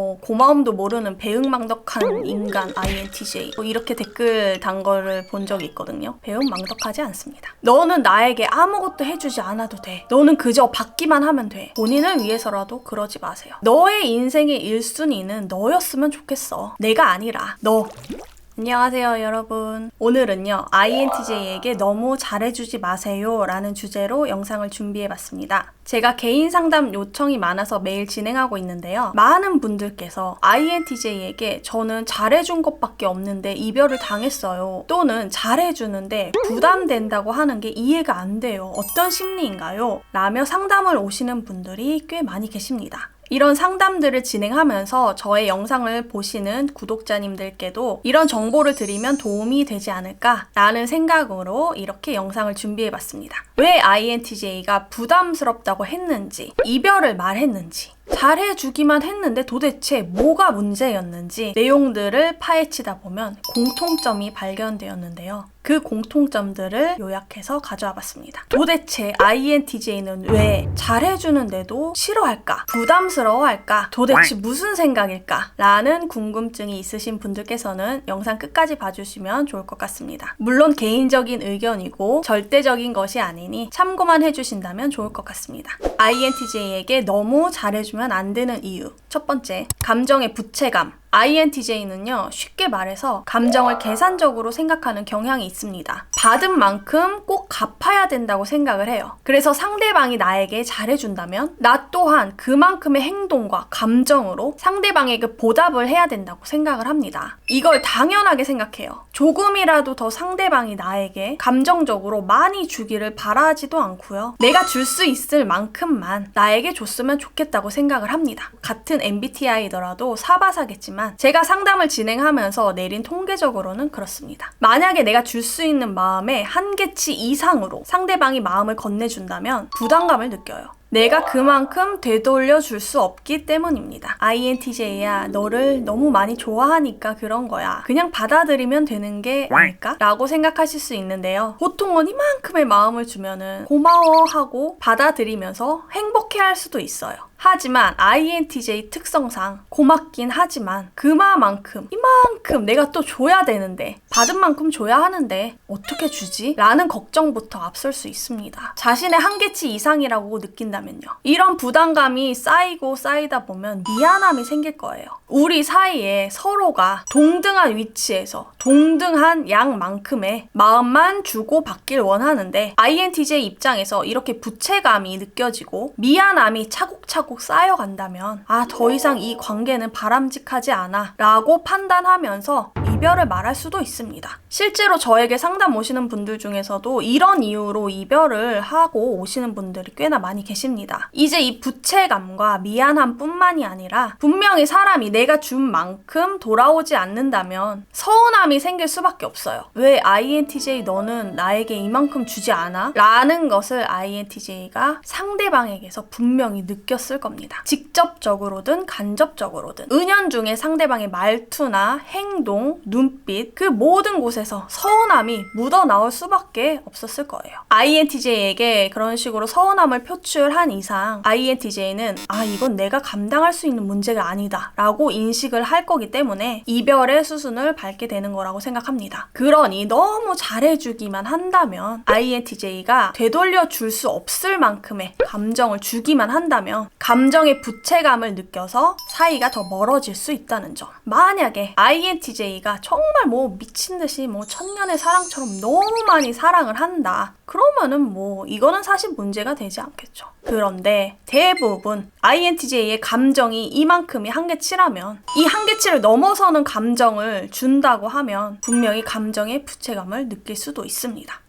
뭐 고마움도 모르는 배은망덕한 인간 INTJ 뭐 이렇게 댓글 단 거를 본 적이 있거든요. 배은망덕하지 않습니다. 너는 나에게 아무것도 해주지 않아도 돼. 너는 그저 받기만 하면 돼. 본인을 위해서라도 그러지 마세요. 너의 인생의 1순위는 너였으면 좋겠어. 내가 아니라 너. 안녕하세요 여러분. 오늘은요 INTJ에게 너무 잘해주지 마세요 라는 주제로 영상을 준비해봤습니다. 제가 개인 상담 요청이 많아서 매일 진행하고 있는데요. 많은 분들께서 INTJ에게 저는 잘해준 것밖에 없는데 이별을 당했어요. 또는 잘해주는데 부담된다고 하는 게 이해가 안 돼요. 어떤 심리인가요? 라며 상담을 오시는 분들이 꽤 많이 계십니다. 이런 상담들을 진행하면서 저의 영상을 보시는 구독자님들께도 이런 정보를 드리면 도움이 되지 않을까라는 생각으로 이렇게 영상을 준비해봤습니다. 왜 INTJ가 부담스럽다고 했는지, 이별을 말했는지, 잘해주기만 했는데 도대체 뭐가 문제였는지 내용들을 파헤치다 보면 공통점이 발견되었는데요. 그 공통점들을 요약해서 가져와 봤습니다. 도대체 INTJ는 왜 잘해주는데도 싫어할까? 부담스러워할까? 도대체 무슨 생각일까? 라는 궁금증이 있으신 분들께서는 영상 끝까지 봐주시면 좋을 것 같습니다. 물론 개인적인 의견이고 절대적인 것이 아니니 참고만 해주신다면 좋을 것 같습니다. INTJ에게 너무 잘해주면 안 되는 이유. 첫 번째, 감정의 부채감. INTJ는요, 쉽게 말해서 감정을 계산적으로 생각하는 경향이 있습니다. 받은 만큼 꼭 갚아야 된다고 생각을 해요. 그래서 상대방이 나에게 잘해준다면 나 또한 그만큼의 행동과 감정으로 상대방에게 보답을 해야 된다고 생각을 합니다. 이걸 당연하게 생각해요. 조금이라도 더 상대방이 나에게 감정적으로 많이 주기를 바라지도 않고요. 내가 줄 수 있을 만큼만 나에게 줬으면 좋겠다고 생각을 합니다. 같은 MBTI더라도 사바사겠지만 제가 상담을 진행하면서 내린 통계적으로는 그렇습니다. 만약에 내가 줄 수 있는 마음의 한계치 이상으로 상대방이 마음을 건네준다면 부담감을 느껴요. 내가 그만큼 되돌려 줄 수 없기 때문입니다. INTJ야, 너를 너무 많이 좋아하니까 그런 거야. 그냥 받아들이면 되는 게 아닐까? 라고 생각하실 수 있는데요. 보통은 이만큼의 마음을 주면은 고마워하고 받아들이면서 행복해할 수도 있어요. 하지만 INTJ 특성상 고맙긴 하지만 그만큼 이만큼 내가 또 줘야 되는데 받은 만큼 줘야 하는데 어떻게 주지? 라는 걱정부터 앞설 수 있습니다. 자신의 한계치 이상이라고 느낀다면요. 이런 부담감이 쌓이고 쌓이다 보면 미안함이 생길 거예요. 우리 사이에 서로가 동등한 위치에서 동등한 양만큼의 마음만 주고 받길 원하는데 INTJ 입장에서 이렇게 부채감이 느껴지고 미안함이 차곡차곡 쌓여간다면 더 이상 이 관계는 바람직하지 않아 라고 판단하면서 이별을 말할 수도 있습니다. 실제로 저에게 상담 오시는 분들 중에서도 이런 이유로 이별을 하고 오시는 분들이 꽤나 많이 계십니다. 이제 이 부채감과 미안함 뿐만이 아니라 분명히 사람이 내가 준 만큼 돌아오지 않는다면 서운함이 생길 수밖에 없어요. 왜 INTJ 너는 나에게 이만큼 주지 않아? 라는 것을 INTJ가 상대방에게서 분명히 느꼈을 겁니다. 직접적으로든 간접적으로든 은연중에 상대방의 말투나 행동, 눈빛 그 모든 곳에서 서운함이 묻어나올 수밖에 없었을 거예요. INTJ에게 그런 식으로 서운함을 표출한 이상 INTJ는 이건 내가 감당할 수 있는 문제가 아니다 라고 인식을 할 거기 때문에 이별의 수순을 밟게 되는 거라고 생각합니다. 그러니 너무 잘해주기만 한다면 INTJ가 되돌려 줄 수 없을 만큼의 감정을 주기만 한다면 감정의 부채감을 느껴서 사이가 더 멀어질 수 있다는 점. 만약에 INTJ가 정말 미친듯이 천년의 사랑처럼 너무 많이 사랑을 한다. 그러면은 이거는 사실 문제가 되지 않겠죠. 그런데 대부분 INTJ의 감정이 이만큼이 한계치라면 이 한계치를 넘어서는 감정을 준다고 하면 분명히 감정의 부채감을 느낄 수도 있습니다.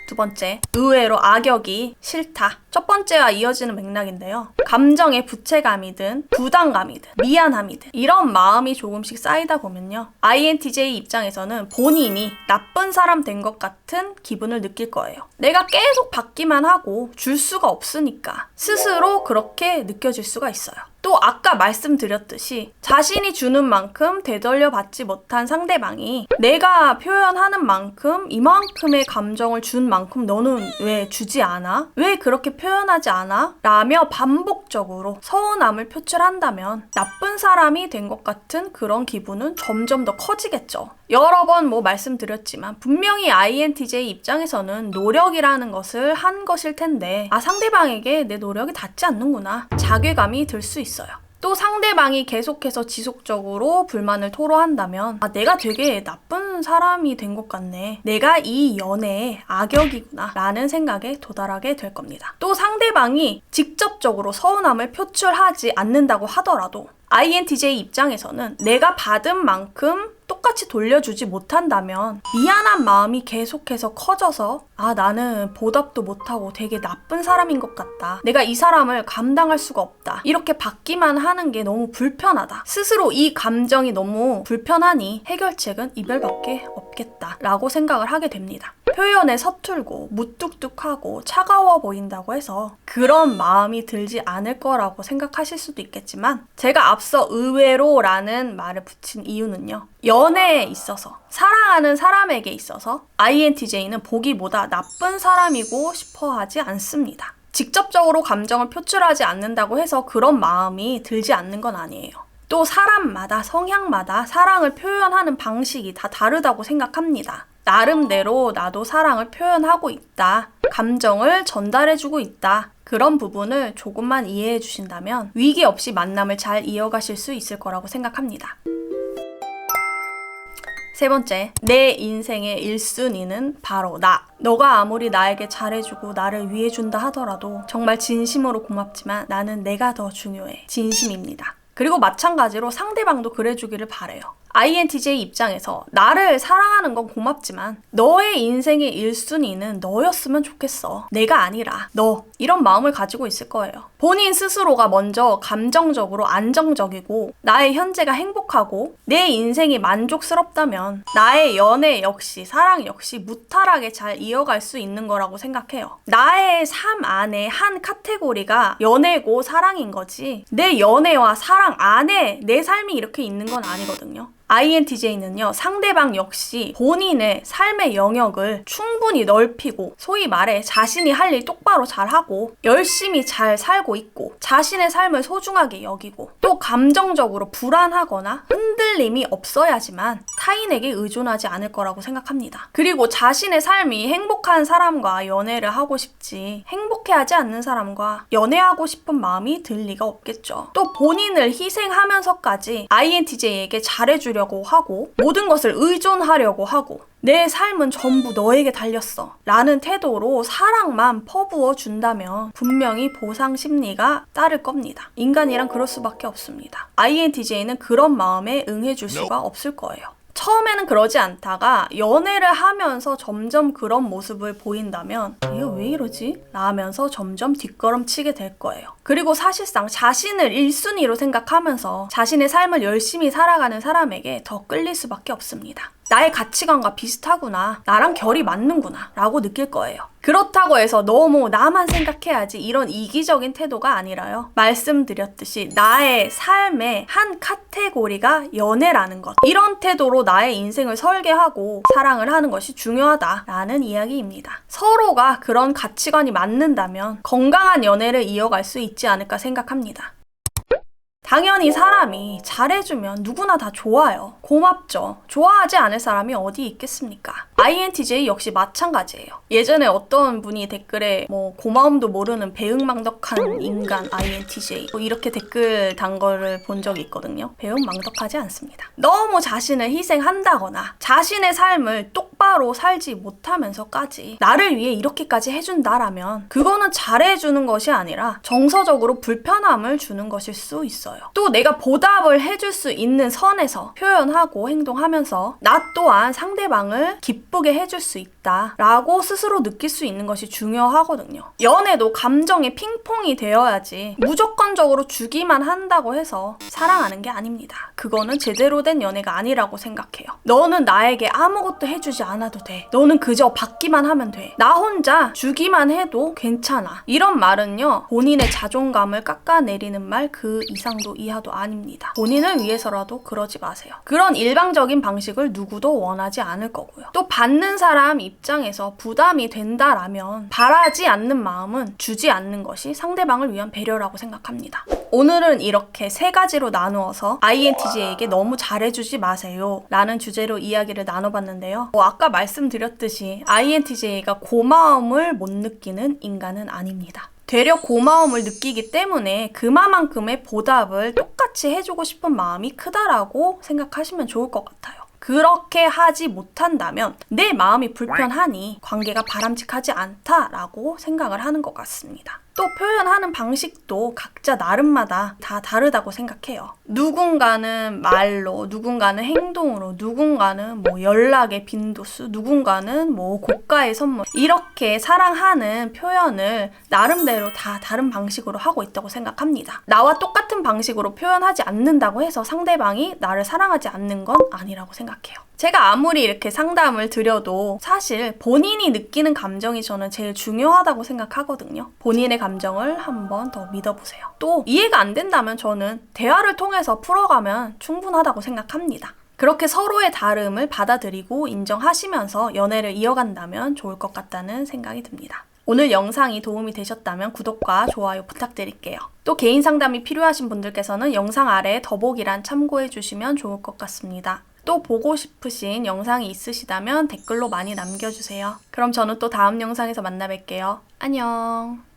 두 번째, 의외로 악역이 싫다. 첫 번째와 이어지는 맥락인데요. 감정의 부채감이든 부담감이든 미안함이든 이런 마음이 조금씩 쌓이다 보면요. INTJ 입장에서는 본인이 나쁜 사람 된 것 같은 기분을 느낄 거예요. 내가 계속 받기만 하고 줄 수가 없으니까 스스로 그렇게 느껴질 수가 있어요. 또 아까 말씀드렸듯이 자신이 주는 만큼 되돌려 받지 못한 상대방이 내가 표현하는 만큼 이만큼의 감정을 준 만큼 너는 왜 주지 않아? 왜 그렇게 표현하지 않아? 라며 반복적으로 서운함을 표출한다면 나쁜 사람이 된 것 같은 그런 기분은 점점 더 커지겠죠. 여러 번 말씀드렸지만 분명히 INTJ 입장에서는 노력이라는 것을 한 것일 텐데 상대방에게 내 노력이 닿지 않는구나. 자괴감이 들 수 있어요. 또 상대방이 계속해서 지속적으로 불만을 토로한다면 내가 되게 나쁜 사람이 된 것 같네. 내가 이 연애의 악역이구나 라는 생각에 도달하게 될 겁니다. 또 상대방이 직접적으로 서운함을 표출하지 않는다고 하더라도 INTJ 입장에서는 내가 받은 만큼 똑같이 돌려주지 못한다면 미안한 마음이 계속해서 커져서 나는 보답도 못하고 되게 나쁜 사람인 것 같다. 내가 이 사람을 감당할 수가 없다. 이렇게 받기만 하는 게 너무 불편하다. 스스로 이 감정이 너무 불편하니 해결책은 이별밖에 없겠다 라고 생각을 하게 됩니다. 표현에 서툴고 무뚝뚝하고 차가워 보인다고 해서 그런 마음이 들지 않을 거라고 생각하실 수도 있겠지만 제가 앞서 의외로라는 말을 붙인 이유는요. 연애에 있어서 사랑하는 사람에게 있어서 INTJ는 보기보다 나쁜 사람이고 싶어 하지 않습니다. 직접적으로 감정을 표출하지 않는다고 해서 그런 마음이 들지 않는 건 아니에요. 또 사람마다 성향마다 사랑을 표현하는 방식이 다 다르다고 생각합니다. 나름대로 나도 사랑을 표현하고 있다. 감정을 전달해주고 있다. 그런 부분을 조금만 이해해 주신다면 위기 없이 만남을 잘 이어가실 수 있을 거라고 생각합니다. 세 번째, 내 인생의 1순위는 바로 나. 너가 아무리 나에게 잘해주고 나를 위해준다 하더라도 정말 진심으로 고맙지만 나는 내가 더 중요해. 진심입니다. 그리고 마찬가지로 상대방도 그래주기를 바래요. INTJ 입장에서 나를 사랑하는 건 고맙지만 너의 인생의 1순위는 너였으면 좋겠어. 내가 아니라 너. 이런 마음을 가지고 있을 거예요. 본인 스스로가 먼저 감정적으로 안정적이고 나의 현재가 행복하고 내 인생이 만족스럽다면 나의 연애 역시 사랑 역시 무탈하게 잘 이어갈 수 있는 거라고 생각해요. 나의 삶 안에 한 카테고리가 연애고 사랑인 거지 내 연애와 사랑 안에 내 삶이 이렇게 있는 건 아니거든요. INTJ는요, 상대방 역시 본인의 삶의 영역을 충분히 넓히고 소위 말해 자신이 할 일 똑바로 잘하고 열심히 잘 살고 있고 자신의 삶을 소중하게 여기고 또 감정적으로 불안하거나 흔들림이 없어야지만 타인에게 의존하지 않을 거라고 생각합니다. 그리고 자신의 삶이 행복한 사람과 연애를 하고 싶지 행복해하지 않는 사람과 연애하고 싶은 마음이 들 리가 없겠죠. 또 본인을 희생하면서까지 INTJ에게 잘해주려고 하고 모든 것을 의존하려고 하고 내 삶은 전부 너에게 달렸어 라는 태도로 사랑만 퍼부어 준다면 분명히 보상 심리가 따를 겁니다. 인간이란 그럴 수밖에 없습니다. INTJ는 그런 마음에 응해줄 수가 없을 거예요. 처음에는 그러지 않다가 연애를 하면서 점점 그런 모습을 보인다면 얘가 왜 이러지? 라면서 점점 뒷걸음치게 될 거예요. 그리고 사실상 자신을 1순위로 생각하면서 자신의 삶을 열심히 살아가는 사람에게 더 끌릴 수밖에 없습니다. 나의 가치관과 비슷하구나. 나랑 결이 맞는구나. 라고 느낄 거예요. 그렇다고 해서 너무 나만 생각해야지 이런 이기적인 태도가 아니라요. 말씀드렸듯이 나의 삶의 한 카테고리가 연애라는 것. 이런 태도로 나의 인생을 설계하고 사랑을 하는 것이 중요하다라는 이야기입니다. 서로가 그런 가치관이 맞는다면 건강한 연애를 이어갈 수 있지 않을까 생각합니다. 당연히 사람이 잘해주면 누구나 다 좋아요. 고맙죠. 좋아하지 않을 사람이 어디 있겠습니까? INTJ 역시 마찬가지예요. 예전에 어떤 분이 댓글에 고마움도 모르는 배은망덕한 인간 INTJ 이렇게 댓글 단 거를 본 적이 있거든요. 배은망덕하지 않습니다. 너무 자신을 희생한다거나 자신의 삶을 똑바로 살지 못하면서까지 나를 위해 이렇게까지 해준다라면 그거는 잘해주는 것이 아니라 정서적으로 불편함을 주는 것일 수 있어요. 또 내가 보답을 해줄 수 있는 선에서 표현하고 행동하면서 나 또한 상대방을 기쁘게 기쁘게 해줄 수 있다 라고 스스로 느낄 수 있는 것이 중요하거든요. 연애도 감정의 핑퐁이 되어야지 무조건적으로 주기만 한다고 해서 사랑하는 게 아닙니다. 그거는 제대로 된 연애가 아니라고 생각해요. 너는 나에게 아무것도 해주지 않아도 돼. 너는 그저 받기만 하면 돼. 나 혼자 주기만 해도 괜찮아. 이런 말은요, 본인의 자존감을 깎아내리는 말 그 이상도 이하도 아닙니다. 본인을 위해서라도 그러지 마세요. 그런 일방적인 방식을 누구도 원하지 않을 거고요. 또 받는 사람 입장에서 부담이 된다라면 바라지 않는 마음은 주지 않는 것이 상대방을 위한 배려라고 생각합니다. 오늘은 이렇게 3가지로 나누어서 INTJ에게 너무 잘해주지 마세요 라는 주제로 이야기를 나눠봤는데요. 아까 말씀드렸듯이 INTJ가 고마움을 못 느끼는 인간은 아닙니다. 되려 고마움을 느끼기 때문에 그만큼의 보답을 똑같이 해주고 싶은 마음이 크다라고 생각하시면 좋을 것 같아요. 그렇게 하지 못한다면 내 마음이 불편하니 관계가 바람직하지 않다라고 생각을 하는 것 같습니다. 또 표현하는 방식도 각자 나름마다 다 다르다고 생각해요. 누군가는 말로, 누군가는 행동으로, 누군가는 연락의 빈도수, 누군가는 고가의 선물, 이렇게 사랑하는 표현을 나름대로 다 다른 방식으로 하고 있다고 생각합니다. 나와 똑같은 방식으로 표현하지 않는다고 해서 상대방이 나를 사랑하지 않는 건 아니라고 생각해요. 제가 아무리 이렇게 상담을 드려도 사실 본인이 느끼는 감정이 저는 제일 중요하다고 생각하거든요. 본인의 감정을 한번 더 믿어보세요. 또 이해가 안 된다면 저는 대화를 통해서 풀어가면 충분하다고 생각합니다. 그렇게 서로의 다름을 받아들이고 인정하시면서 연애를 이어간다면 좋을 것 같다는 생각이 듭니다. 오늘 영상이 도움이 되셨다면 구독과 좋아요 부탁드릴게요. 또 개인 상담이 필요하신 분들께서는 영상 아래 더보기란 참고해 주시면 좋을 것 같습니다. 또 보고 싶으신 영상이 있으시다면 댓글로 많이 남겨주세요. 그럼 저는 또 다음 영상에서 만나 뵐게요. 안녕.